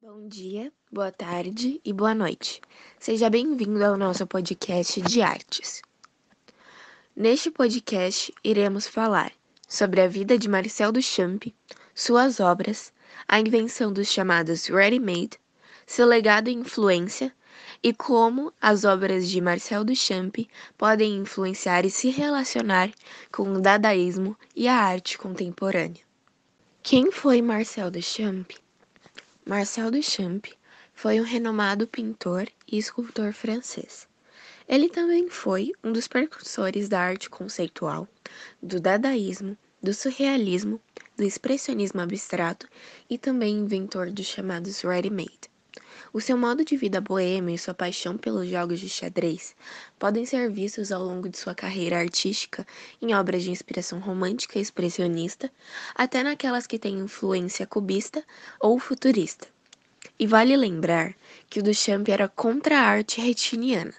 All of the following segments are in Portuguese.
Bom dia, boa tarde e boa noite. Seja bem-vindo ao nosso podcast de artes. Neste podcast, iremos falar sobre a vida de Marcel Duchamp, suas obras, a invenção dos chamados ready-made, seu legado e influência, e como as obras de Marcel Duchamp podem influenciar e se relacionar com o dadaísmo e a arte contemporânea. Quem foi Marcel Duchamp? Marcel Duchamp foi um renomado pintor e escultor francês. Ele também foi um dos precursores da arte conceitual, do dadaísmo, do surrealismo, do expressionismo abstrato e também inventor dos chamados ready-made. O seu modo de vida boêmio e sua paixão pelos jogos de xadrez podem ser vistos ao longo de sua carreira artística em obras de inspiração romântica e expressionista, até naquelas que têm influência cubista ou futurista. E vale lembrar que o Duchamp era contra a arte retiniana,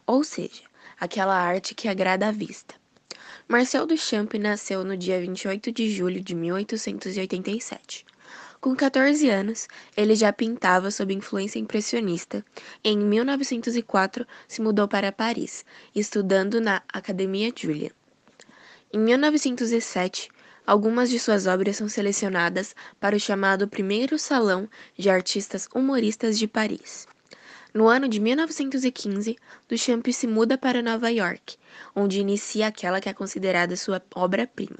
ou seja, aquela arte que agrada à vista. Marcel Duchamp nasceu no dia 28 de julho de 1887. Com 14 anos, ele já pintava sob influência impressionista. Em 1904, se mudou para Paris, estudando na Academia Julian. Em 1907, algumas de suas obras são selecionadas para o chamado Primeiro Salão de Artistas Humoristas de Paris. No ano de 1915, Duchamp se muda para Nova York, onde inicia aquela que é considerada sua obra-prima,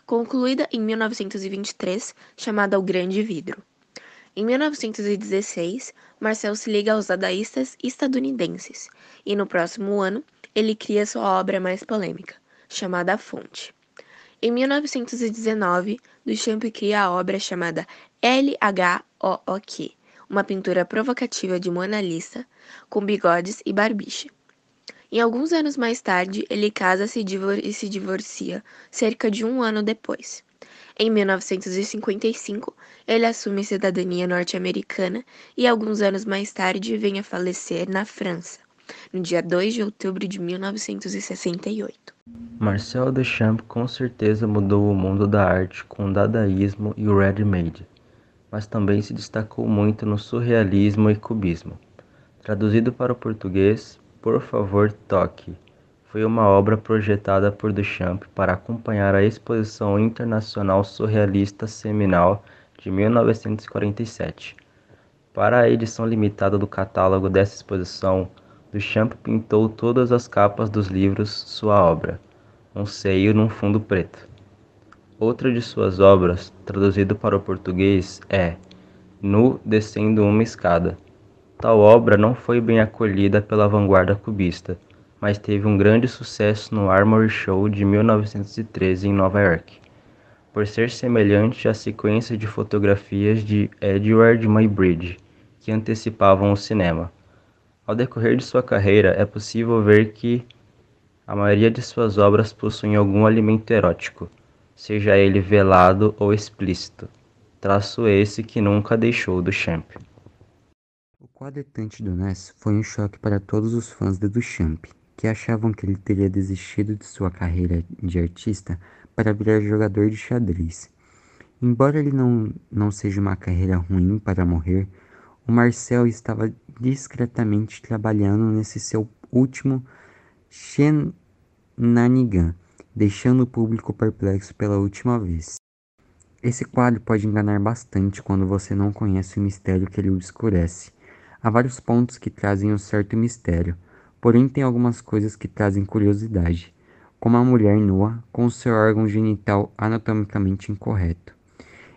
concluída em 1923, chamada O Grande Vidro. Em 1916, Marcel se liga aos dadaístas estadunidenses, e no próximo ano, ele cria sua obra mais polêmica, chamada A Fonte. Em 1919, Duchamp cria a obra chamada LHOOQ, uma pintura provocativa de Mona Lisa, com bigodes e barbicha. Em alguns anos mais tarde, ele casa-se e se divorcia, cerca de um ano depois. Em 1955, ele assume cidadania norte-americana e alguns anos mais tarde vem a falecer na França, no dia 2 de outubro de 1968. Marcel Duchamp com certeza mudou o mundo da arte com o dadaísmo e o ready-made, mas também se destacou muito no surrealismo e cubismo. Traduzido para o português, Por Favor Toque, foi uma obra projetada por Duchamp para acompanhar a Exposição Internacional Surrealista Seminal de 1947. Para a edição limitada do catálogo dessa exposição, Duchamp pintou todas as capas dos livros sua obra, um seio num fundo preto. Outra de suas obras, traduzido para o português, é Nu descendo uma escada. Tal obra não foi bem acolhida pela vanguarda cubista, mas teve um grande sucesso no Armory Show de 1913 em Nova York, por ser semelhante à sequência de fotografias de Edward Muybridge, que antecipavam o cinema. Ao decorrer de sua carreira, é possível ver que a maioria de suas obras possuem algum alimento erótico, seja ele velado ou explícito, traço esse que nunca deixou Duchamp. O quadro Tantes foi um choque para todos os fãs de Duchamp, que achavam que ele teria desistido de sua carreira de artista para virar jogador de xadrez. Embora ele não seja uma carreira ruim para morrer, o Marcel estava discretamente trabalhando nesse seu último shenanigan, deixando o público perplexo pela última vez. Esse quadro pode enganar bastante quando você não conhece o mistério que ele obscurece. Há vários pontos que trazem um certo mistério, porém tem algumas coisas que trazem curiosidade, como a mulher nua com seu órgão genital anatomicamente incorreto.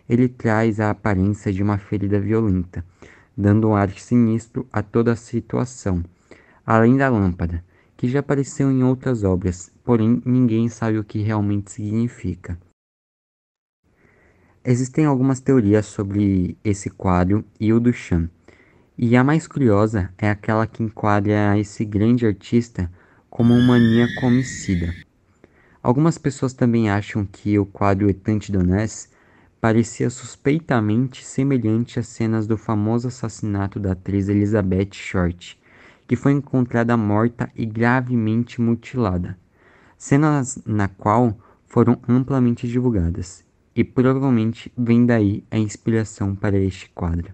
Ele traz a aparência de uma ferida violenta, dando um ar sinistro a toda a situação, além da lâmpada, que já apareceu em outras obras, porém ninguém sabe o que realmente significa. Existem algumas teorias sobre esse quadro e o Duchamp, e a mais curiosa é aquela que enquadra esse grande artista como um maníaco homicida. Algumas pessoas também acham que o quadro Etante Donés parecia suspeitamente semelhante às cenas do famoso assassinato da atriz Elizabeth Short, que foi encontrada morta e gravemente mutilada, cenas na qual foram amplamente divulgadas, e provavelmente vem daí a inspiração para este quadro.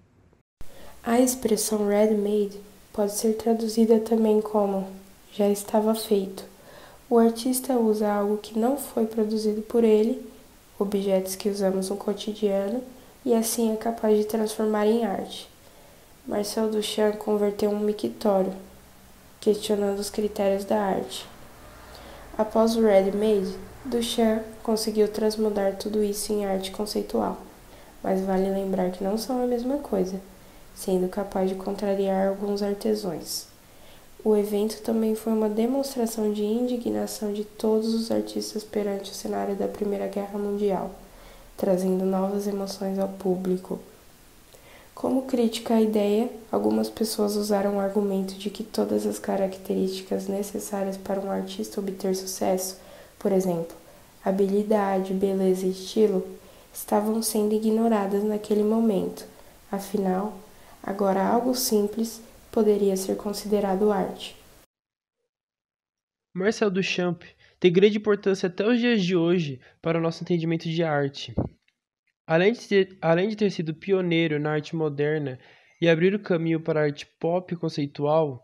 A expressão ready-made pode ser traduzida também como já estava feito. O artista usa algo que não foi produzido por ele, objetos que usamos no cotidiano, e assim é capaz de transformar em arte. Marcel Duchamp converteu um mictório, questionando os critérios da arte. Após o ready-made, Duchamp conseguiu transmudar tudo isso em arte conceitual, mas vale lembrar que não são a mesma coisa, sendo capaz de contrariar alguns artesãos. O evento também foi uma demonstração de indignação de todos os artistas perante o cenário da Primeira Guerra Mundial, trazendo novas emoções ao público. Como crítica à ideia, algumas pessoas usaram o argumento de que todas as características necessárias para um artista obter sucesso, por exemplo, habilidade, beleza e estilo, estavam sendo ignoradas naquele momento. Afinal, agora algo simples poderia ser considerado arte. Marcel Duchamp tem grande importância até os dias de hoje para o nosso entendimento de arte. Além de ter sido pioneiro na arte moderna e abrir o caminho para a arte pop conceitual,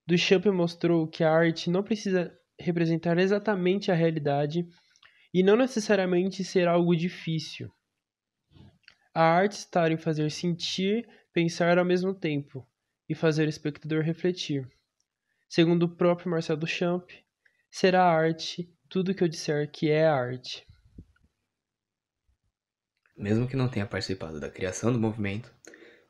Duchamp mostrou que a arte não precisa representar exatamente a realidade e não necessariamente ser algo difícil. A arte está em fazer sentir, pensar ao mesmo tempo e fazer o espectador refletir. Segundo o próprio Marcel Duchamp, será a arte tudo o que eu disser que é a arte. Mesmo que não tenha participado da criação do movimento,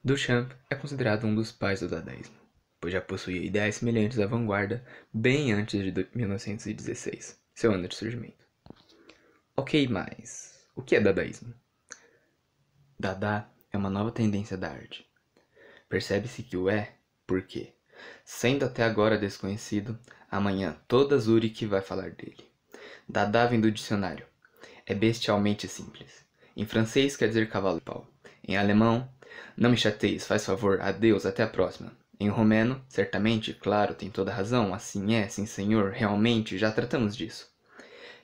Duchamp é considerado um dos pais do dadaísmo, pois já possuía ideais semelhantes à vanguarda bem antes de 1916, seu ano de surgimento. Ok, mas o que é dadaísmo? Dada é uma nova tendência da arte. Percebe-se que o é porque, sendo até agora desconhecido, amanhã toda Zurich vai falar dele. Dada vem do dicionário. É bestialmente simples. Em francês quer dizer cavalo de pau. Em alemão, não me chateis, faz favor, adeus, até a próxima. Em romeno, certamente, claro, tem toda razão, assim é, sim senhor, realmente, já tratamos disso.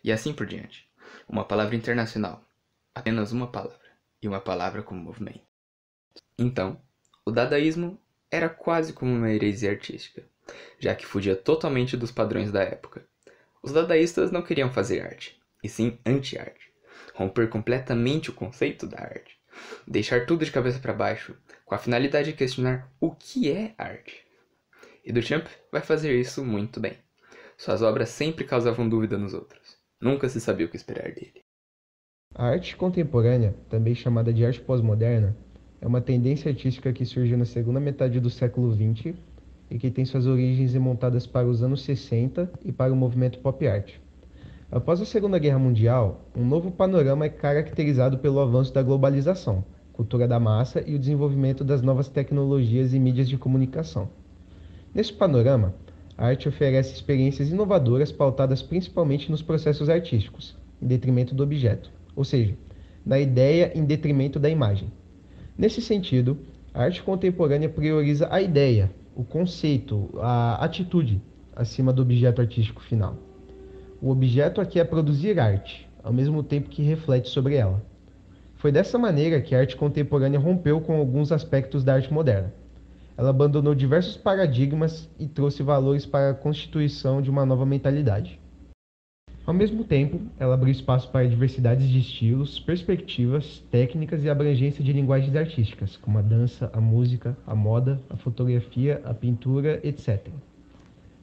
E assim por diante. Uma palavra internacional. Apenas uma palavra. E uma palavra como movimento. Então, o dadaísmo era quase como uma heresia artística, já que fugia totalmente dos padrões da época. Os dadaístas não queriam fazer arte, e sim anti-arte. Romper completamente o conceito da arte, deixar tudo de cabeça para baixo, com a finalidade de questionar o que é arte. E Duchamp vai fazer isso muito bem. Suas obras sempre causavam dúvida nos outros. Nunca se sabia o que esperar dele. A arte contemporânea, também chamada de arte pós-moderna, é uma tendência artística que surgiu na segunda metade do século XX e que tem suas origens remontadas para os anos 60 e para o movimento pop art. Após a Segunda Guerra Mundial, um novo panorama é caracterizado pelo avanço da globalização, cultura da massa e o desenvolvimento das novas tecnologias e mídias de comunicação. Nesse panorama, a arte oferece experiências inovadoras pautadas principalmente nos processos artísticos, em detrimento do objeto, ou seja, na ideia em detrimento da imagem. Nesse sentido, a arte contemporânea prioriza a ideia, o conceito, a atitude, acima do objeto artístico final. O objeto aqui é produzir arte, ao mesmo tempo que reflete sobre ela. Foi dessa maneira que a arte contemporânea rompeu com alguns aspectos da arte moderna. Ela abandonou diversos paradigmas e trouxe valores para a constituição de uma nova mentalidade. Ao mesmo tempo, ela abriu espaço para diversidades de estilos, perspectivas, técnicas e abrangência de linguagens artísticas, como a dança, a música, a moda, a fotografia, a pintura, etc.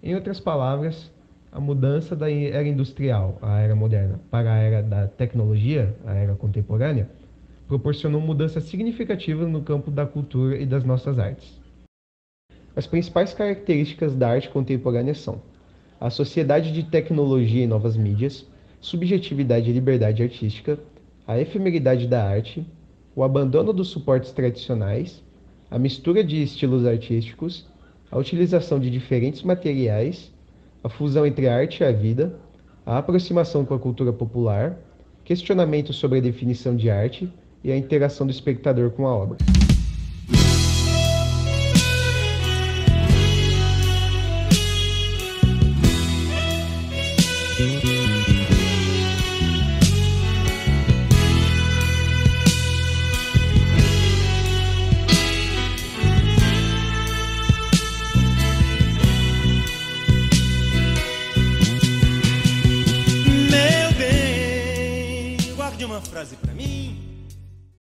Em outras palavras, a mudança da era industrial, a era moderna, para a era da tecnologia, a era contemporânea, proporcionou mudanças significativas no campo da cultura e das nossas artes. As principais características da arte contemporânea são a sociedade de tecnologia e novas mídias, subjetividade e liberdade artística, a efemeridade da arte, o abandono dos suportes tradicionais, a mistura de estilos artísticos, a utilização de diferentes materiais, a fusão entre a arte e a vida, a aproximação com a cultura popular, questionamento sobre a definição de arte e a interação do espectador com a obra. uma frase pra mim.